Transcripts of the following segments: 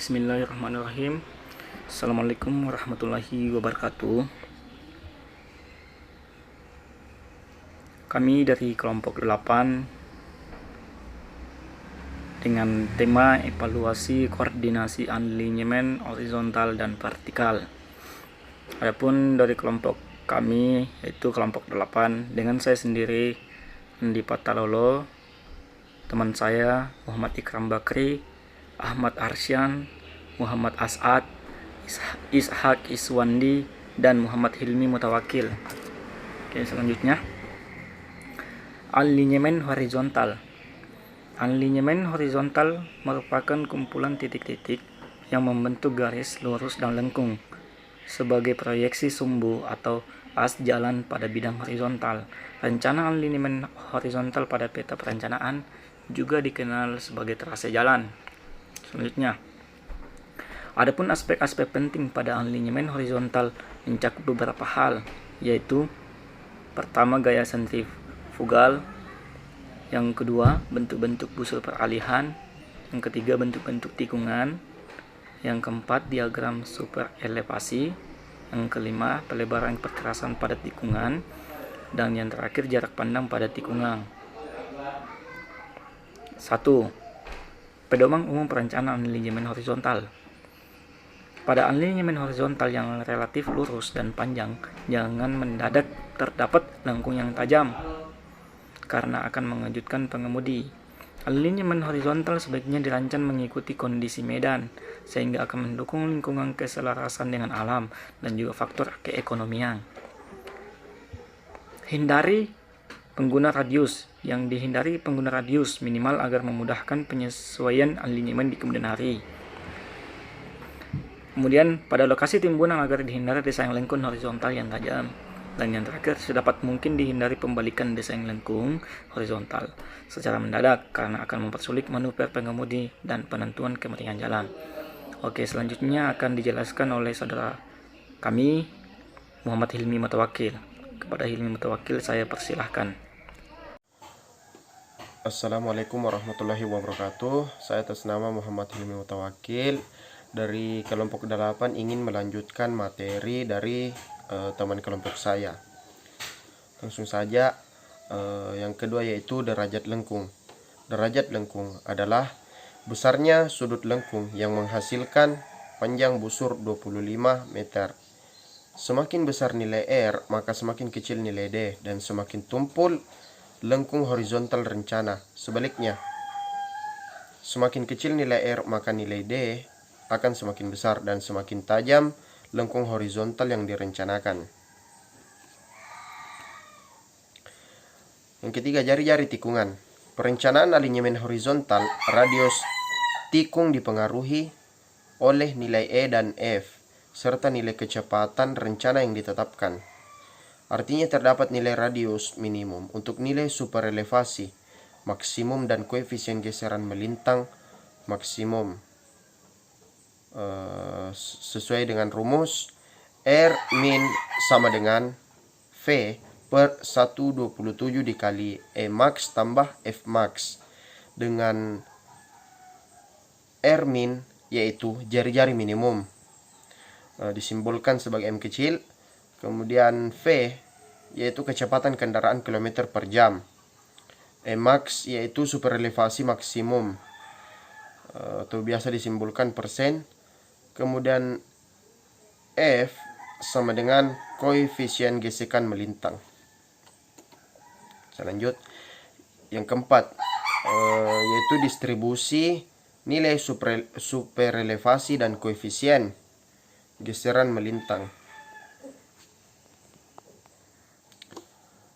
Bismillahirrahmanirrahim. Assalamualaikum warahmatullahi wabarakatuh. Kami dari kelompok 8 dengan tema evaluasi koordinasi alignment horizontal dan vertikal. Adapun dari kelompok kami yaitu kelompok 8 dengan saya sendiri Andi Patalolo, teman saya Muhammad Ikram Bakri, Ahmad Arsyan, Muhammad As'ad, Ishak Iswandi, dan Muhammad Hilmi Mutawakil. Oke, selanjutnya alignment horizontal. Alignment horizontal merupakan kumpulan titik-titik yang membentuk garis lurus dan lengkung sebagai proyeksi sumbu atau as jalan pada bidang horizontal. Rencana alignment horizontal pada peta perencanaan juga dikenal sebagai trase jalan. Selanjutnya, adapun aspek-aspek penting pada alignment horizontal mencakup beberapa hal, yaitu pertama gaya sentrifugal, yang kedua bentuk-bentuk busur peralihan, yang ketiga bentuk-bentuk tikungan, yang keempat diagram super elevasi, yang kelima pelebaran perkerasan pada tikungan, dan yang terakhir jarak pandang pada tikungan. 1. Pedoman umum perencanaan alignment horizontal. Pada alignment horizontal yang relatif lurus dan panjang, jangan mendadak terdapat lengkung yang tajam karena akan mengejutkan pengemudi. Alignment horizontal sebaiknya dirancang mengikuti kondisi medan sehingga akan mendukung lingkungan keselarasan dengan alam dan juga faktor keekonomian. Hindari pengguna radius. Yang dihindari pengguna radius minimal agar memudahkan penyesuaian alignment di kemudian hari. Kemudian pada lokasi timbunan agar dihindari desain lengkung horizontal yang tajam. Dan yang terakhir, sedapat mungkin dihindari pembalikan desain lengkung horizontal secara mendadak karena akan mempersulit manuver pengemudi dan penentuan kemiringan jalan. Oke, selanjutnya akan dijelaskan oleh saudara kami Muhammad Hilmi Mutawakil. Kepada Hilmi Mutawakil saya persilahkan. Assalamualaikum warahmatullahi wabarakatuh. Saya atas nama Muhammad Hilmi Mutawakil dari kelompok 8 ingin melanjutkan materi dari teman kelompok saya. Langsung saja, yang kedua yaitu derajat lengkung. Derajat lengkung adalah besarnya sudut lengkung yang menghasilkan panjang busur 25 meter. Semakin besar nilai R, maka semakin kecil nilai D, dan semakin tumpul lengkung horizontal rencana. Sebaliknya, semakin kecil nilai R, maka nilai D akan semakin besar dan semakin tajam lengkung horizontal yang direncanakan. Yang ketiga, jari-jari tikungan. Perencanaan alignment horizontal, radius tikung dipengaruhi oleh nilai E dan F serta nilai kecepatan rencana yang ditetapkan. Artinya terdapat nilai radius minimum untuk nilai super elevasi maksimum dan koefisien geseran melintang maksimum. Sesuai dengan rumus, R min sama dengan V per 127 dikali E max tambah F max, dengan R min yaitu jari-jari minimum disimbolkan sebagai M kecil. Kemudian V yaitu kecepatan kendaraan kilometer per jam. E max yaitu super elevasi maksimum atau biasa disimbolkan persen. Kemudian F sama dengan koefisien gesekan melintang. Selanjut, yang keempat yaitu distribusi nilai super elevasi dan koefisien geseran melintang.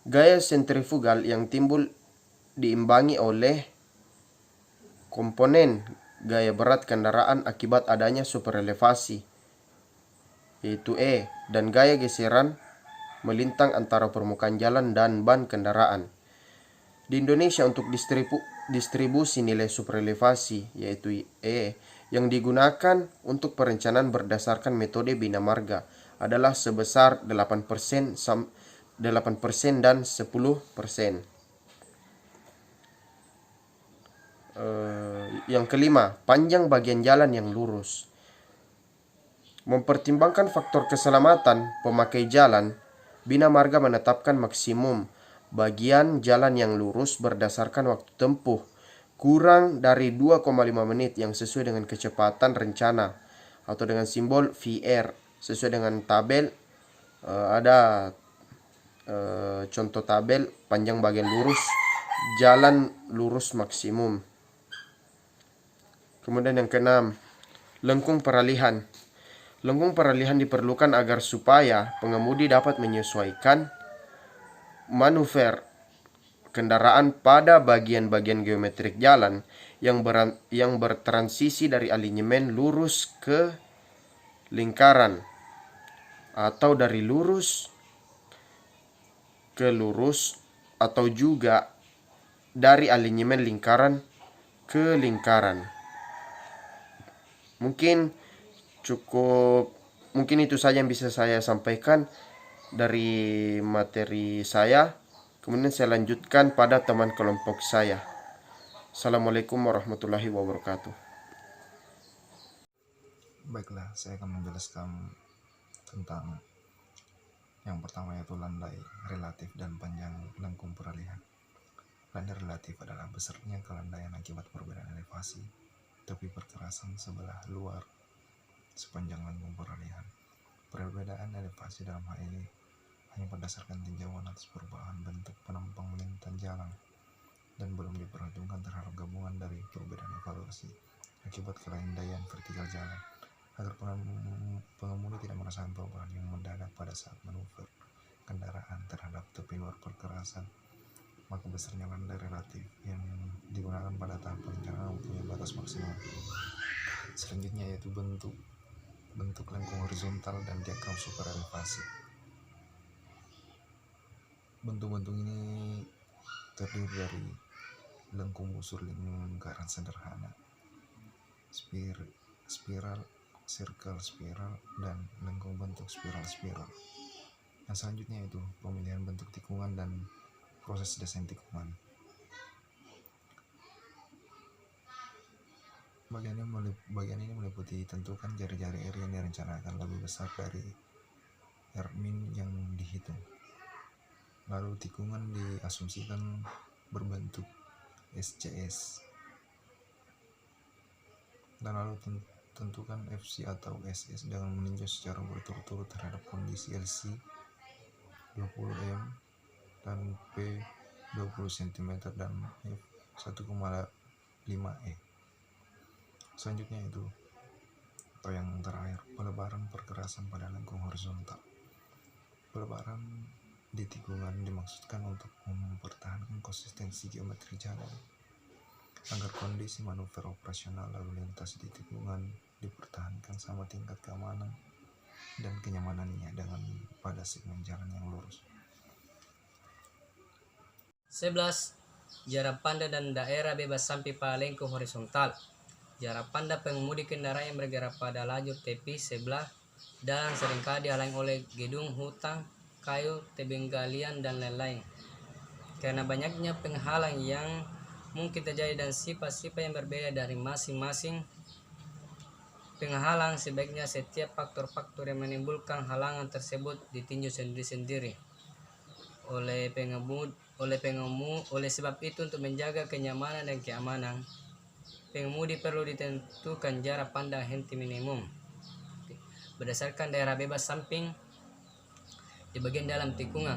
Gaya sentrifugal yang timbul diimbangi oleh komponen gaya berat kendaraan akibat adanya super elevasi, yaitu E, dan gaya geseran melintang antara permukaan jalan dan ban kendaraan. Di Indonesia untuk distribusi nilai super elevasi, yaitu E, yang digunakan untuk perencanaan berdasarkan metode bina marga adalah sebesar 8% dan 10%. Yang kelima, panjang bagian jalan yang lurus. Mempertimbangkan faktor keselamatan pemakai jalan, Bina Marga menetapkan maksimum bagian jalan yang lurus berdasarkan waktu tempuh kurang dari 2,5 menit yang sesuai dengan kecepatan rencana atau dengan simbol VR. Sesuai dengan tabel, ada contoh tabel panjang bagian lurus, jalan lurus maksimum. Kemudian yang keenam, lengkung peralihan. Lengkung peralihan diperlukan agar supaya pengemudi dapat menyesuaikan manuver kendaraan pada bagian-bagian geometrik jalan yang bertransisi dari alinyemen lurus ke lingkaran atau dari lurus ke lurus atau juga dari alinyemen lingkaran ke lingkaran. Mungkin itu saja yang bisa saya sampaikan dari materi saya. Kemudian saya lanjutkan pada teman kelompok saya. Assalamualaikum warahmatullahi wabarakatuh. Baiklah, saya akan menjelaskan tentang yang pertama, yaitu landai relatif dan panjang lengkung peralihan. Landai relatif adalah besarnya kelandaian akibat perbedaan elevasi tepi perkerasan sebelah luar sepanjang lengkung peralihan. Perbedaan elevasi dalam hal ini hanya berdasarkan tinjauan atas perubahan bentuk penampang lintas jalan dan belum diperhitungkan terhadap gabungan dari perbedaan evaluasi akibat kelandaian vertikal jalan. Agar pengemudi tidak merasakan perubahan yang mendadak pada saat manuver kendaraan terhadap tepi luar perkerasan, maka besarnya landai relatif yang digunakan pada tahap perencanaan mempunyai batas maksimum. Selanjutnya yaitu bentuk lengkung horizontal dan diagram super elevasi. Bentuk-bentuk ini terdiri dari lengkung busur lingkaran sederhana, spiral, circle spiral, dan lengkung bentuk spiral. Yang selanjutnya itu pemilihan bentuk tikungan dan proses desain tikungan. Bagian ini meliputi tentukan jari-jari R yang direncanakan lebih besar dari R min yang dihitung. Lalu tikungan diasumsikan berbentuk SCS. Dan lalu tentukan FC atau SS dengan meninjau secara berturut-turut terhadap kondisi LC 20 m dan P 20 cm dan F 1,5 e. Selanjutnya itu atau yang terakhir, pelebaran perkerasan pada lengkung horizontal. Pelebaran di tikungan dimaksudkan untuk mempertahankan konsistensi geometri jalan agar kondisi manuver operasional lalu lintas di tikungan dipertahankan sama tingkat keamanan dan kenyamanannya dengan pada segmen jalan yang lurus. 11. Jarak pandang dan daerah bebas sampai pada lengkung horizontal. Jarak pandang pengemudi kendaraan yang bergerak pada lajur tepi sebelah dan seringkali dihalangi oleh gedung, hutan, kayu, tebing galian, dan lain-lain. Karena banyaknya penghalang yang mungkin terjadi dan sifat-sifat yang berbeda dari masing-masing penghalang, sebaiknya setiap faktor-faktor yang menimbulkan halangan tersebut ditinjau sendiri-sendiri oleh sebab itu, untuk menjaga kenyamanan dan keamanan, pengemudi perlu ditentukan jarak pandang henti minimum berdasarkan daerah bebas samping di bagian dalam tikungan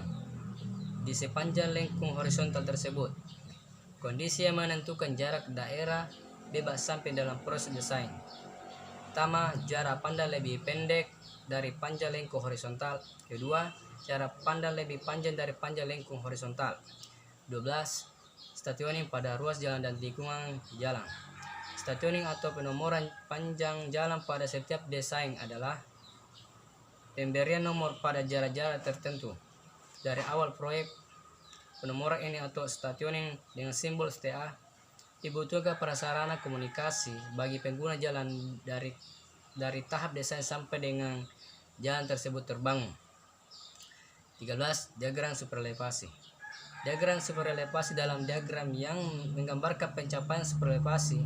di sepanjang lengkung horizontal tersebut. Kondisi yang menentukan jarak daerah bebas samping dalam proses desain. Pertama, jarak pandang lebih pendek dari panjang lengkung horizontal. Kedua, jarak pandang lebih panjang dari panjang lengkung horizontal. 12. Stationing pada ruas jalan dan tikungan jalan. Stationing atau penomoran panjang jalan pada setiap desain adalah pemberian nomor pada jarak-jarak tertentu. Dari awal proyek, penomoran ini atau stationing dengan simbol STA dibutuhkan prasarana komunikasi bagi pengguna jalan dari tahap desain sampai dengan jalan tersebut terbangun. 13. Diagram superelevasi. Diagram superelevasi dalam diagram yang menggambarkan pencapaian superelevasi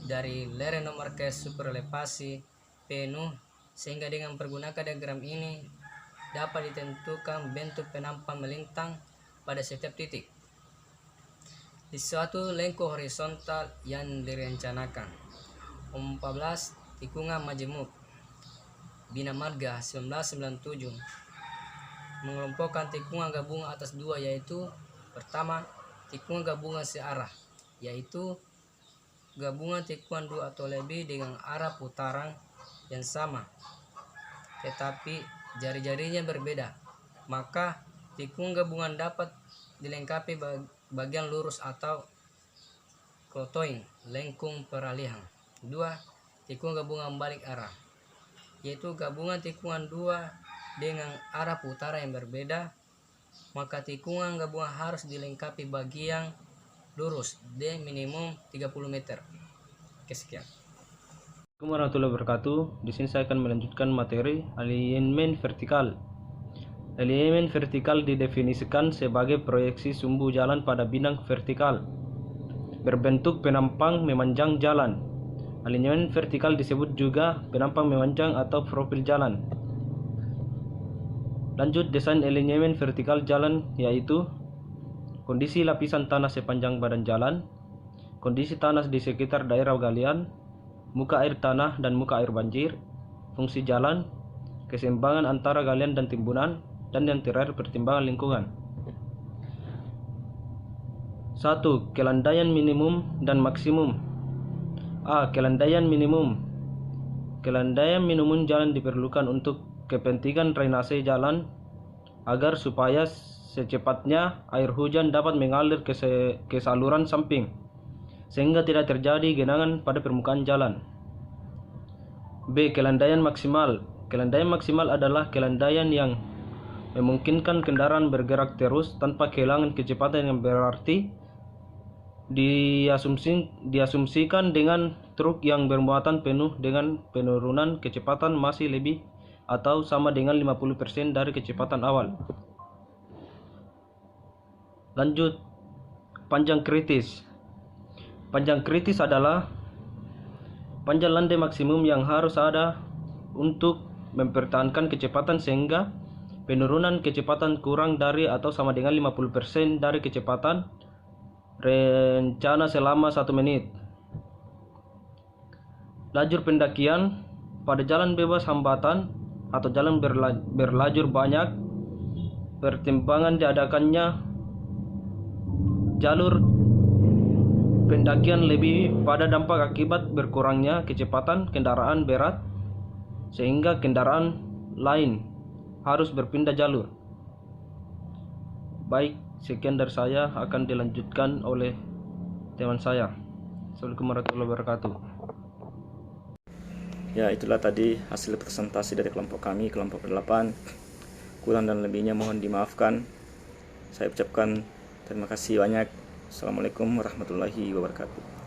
dari lereng nomor ke superelevasi penuh, sehingga dengan pergunakan diagram ini dapat ditentukan bentuk penampang melintang pada setiap titik di suatu lengkung horizontal yang direncanakan. 14. Tikungan majemuk. Bina Marga 1997 mengelompokkan tikungan gabungan atas dua, yaitu pertama, tikungan gabungan searah, yaitu gabungan tikungan dua atau lebih dengan arah putaran yang sama tetapi jari-jarinya berbeda, maka tikungan gabungan dapat dilengkapi bagian lurus atau klotoing, lengkung peralihan. 2. Tikungan gabungan balik arah, yaitu gabungan tikungan dua dengan arah putaran yang berbeda, maka tikungan gabungan harus dilengkapi bagian lurus D minimum 30 meter. Oke, sekian. Assalamualaikum warahmatullahi wabarakatuh. Di sini saya akan melanjutkan materi alignment vertikal. Alignment vertikal didefinisikan sebagai proyeksi sumbu jalan pada bidang vertikal berbentuk penampang memanjang jalan. Alignment vertikal disebut juga penampang memanjang atau profil jalan. Lanjut, desain alignment vertikal jalan yaitu kondisi lapisan tanah sepanjang badan jalan, kondisi tanah di sekitar daerah galian, muka air tanah dan muka air banjir, fungsi jalan, keseimbangan antara galian dan timbunan, dan yang terakhir pertimbangan lingkungan. 1. Kelandaian minimum dan maksimum. A. Kelandaian minimum. Kelandaian minimum jalan diperlukan untuk kepentingan drainase jalan agar supaya secepatnya air hujan dapat mengalir ke saluran samping sehingga tidak terjadi genangan pada permukaan jalan. B. Kelandaian maksimal. Kelandaian maksimal adalah kelandaian yang memungkinkan kendaraan bergerak terus tanpa kehilangan kecepatan yang berarti diasumsikan dengan truk yang bermuatan penuh dengan penurunan kecepatan masih lebih atau sama dengan 50% dari kecepatan awal. Lanjut, panjang kritis. Panjang kritis adalah panjang landai maksimum yang harus ada untuk mempertahankan kecepatan sehingga penurunan kecepatan kurang dari atau sama dengan 50% dari kecepatan rencana selama 1 menit. Lajur pendakian pada jalan bebas hambatan atau jalan berlajur banyak, pertimbangan diadakannya jalur pendakian lebih pada dampak akibat berkurangnya kecepatan kendaraan berat sehingga kendaraan lain harus berpindah jalur. Baik, sekian dari saya, akan dilanjutkan oleh teman saya. Assalamualaikum warahmatullahi wabarakatuh. Ya, itulah tadi hasil presentasi dari kelompok kami, kelompok 8. Kurang dan lebihnya mohon dimaafkan. Saya ucapkan terima kasih banyak. Assalamualaikum warahmatullahi wabarakatuh.